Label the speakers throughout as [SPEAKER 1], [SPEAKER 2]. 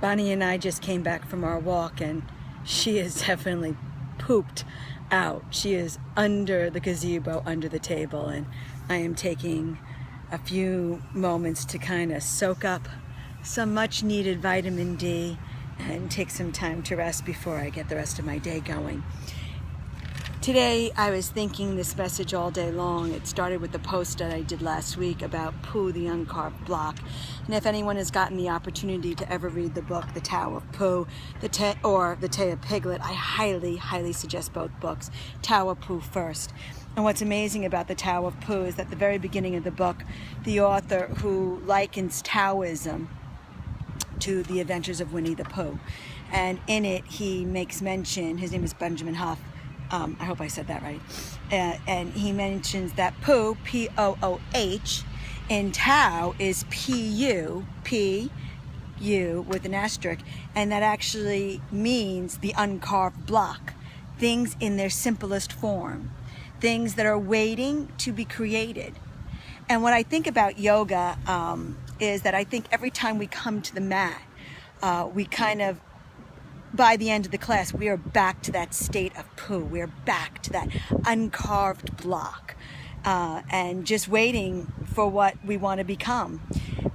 [SPEAKER 1] Bonnie and I just came back from our walk, and she is definitely pooped out. She is under the gazebo, under the table, and I am taking a few moments to kind of soak up some much needed vitamin D and take some time to rest before I get the rest of my day going. Today I was thinking this message all day long. It started with the post that I did last week about PU, the uncarved block. And if anyone has gotten the opportunity to ever read the book, The Toa of PU, or The Toa of Piglet, I highly suggest both books. Toa of PU first. And what's amazing about the Toa of PU is that at the very beginning of the book, the author, who likens Taoism to the adventures of Winnie the Pooh, and in it he makes mention, his name is Benjamin Huff, I hope I said that right, and he mentions that PU, P-O-O-H, in Tao is P-U, P-U with an asterisk, and that actually means the uncarved block, things in their simplest form, things that are waiting to be created. And what I think about yoga is that I think every time we come to the mat, we kind of, by the end of the class, we are back to that state of PU. We are back to that uncarved block and just waiting for what we want to become.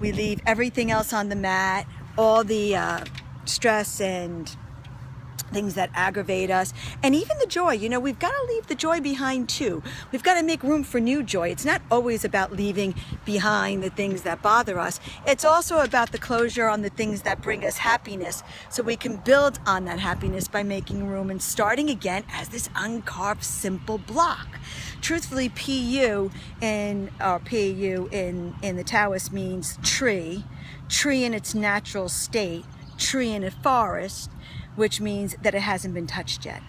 [SPEAKER 1] We leave everything else on the mat, all the stress and things that aggravate us, and even the joy. You know, we've got to leave the joy behind too. We've got to make room for new joy. It's not always about leaving behind the things that bother us. It's also about the closure on the things that bring us happiness, so we can build on that happiness by making room and starting again as this uncarved simple block. Truthfully, PU in the Taoist means tree in its natural state, tree in a forest, which means that it hasn't been touched yet.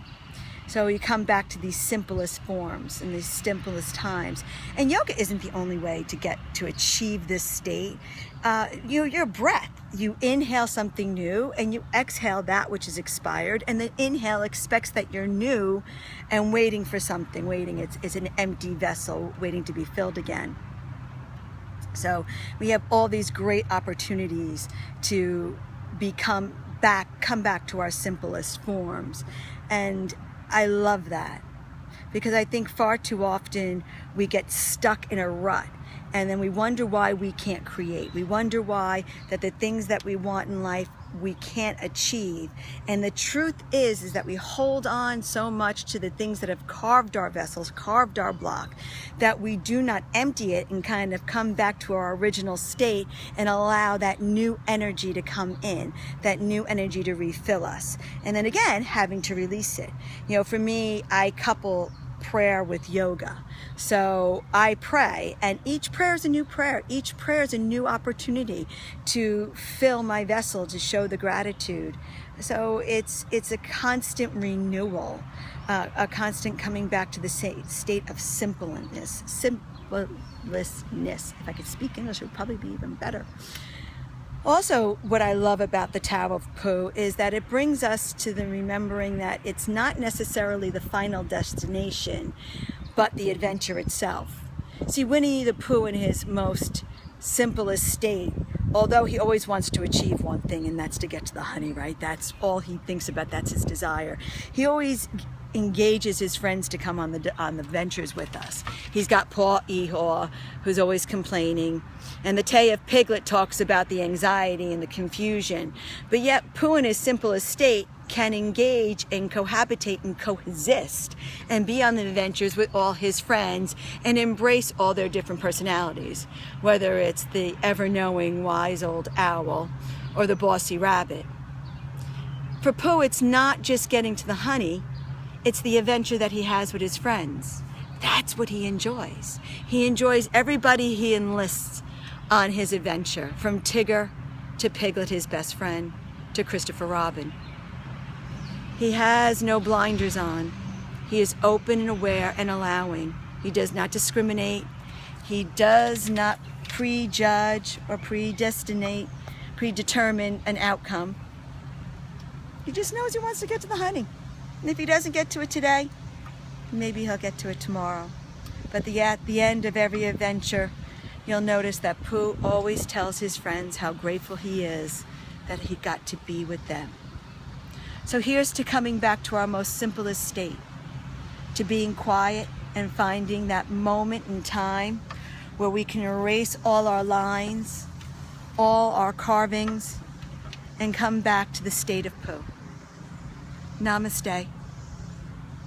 [SPEAKER 1] So you come back to these simplest forms and these simplest times. And yoga isn't the only way to achieve this state. Your breath, you inhale something new and you exhale that which is expired, and the inhale expects that you're new and waiting for something, it's an empty vessel waiting to be filled again. So we have all these great opportunities to come back to our simplest forms. And I love that, because I think far too often we get stuck in a rut, and then we wonder why we can't create. We wonder why that the things that we want in life we can't achieve. And the truth is that we hold on so much to the things that have carved our vessels, carved our block, that we do not empty it and kind of come back to our original state and allow that new energy to come in, that new energy to refill us. And then again, having to release it. You know, for me, I couple prayer with yoga. So I pray, and each prayer is a new prayer. Each prayer is a new opportunity to fill my vessel, to show the gratitude. So it's a constant renewal, a constant coming back to the state of simpleness. If I could speak English, it would probably be even better. Also, what I love about the Toa of PU is that it brings us to the remembering that it's not necessarily the final destination, but the adventure itself. See, Winnie the Pooh in his most simplest state, although he always wants to achieve one thing, and that's to get to the honey, right? That's all he thinks about, that's his desire. He always engages his friends to come on the ventures with us. He's got Paw Eehaw, who's always complaining, and the Toa of Piglet talks about the anxiety and the confusion. But yet Pooh in his simplest state can engage and cohabitate and coexist and be on the adventures with all his friends and embrace all their different personalities, whether it's the ever-knowing wise old owl or the bossy rabbit. For Pooh, it's not just getting to the honey, it's the adventure that he has with his friends. That's what he enjoys. He enjoys everybody he enlists on his adventure, from Tigger to Piglet, his best friend, to Christopher Robin. He has no blinders on. He is open and aware and allowing. He does not discriminate. He does not prejudge or predetermine an outcome. He just knows he wants to get to the honey. And if he doesn't get to it today, maybe he'll get to it tomorrow. But at the end of every adventure, you'll notice that Pooh always tells his friends how grateful he is that he got to be with them. So here's to coming back to our most simplest state, to being quiet and finding that moment in time where we can erase all our lines, all our carvings, and come back to the state of PU. Namaste.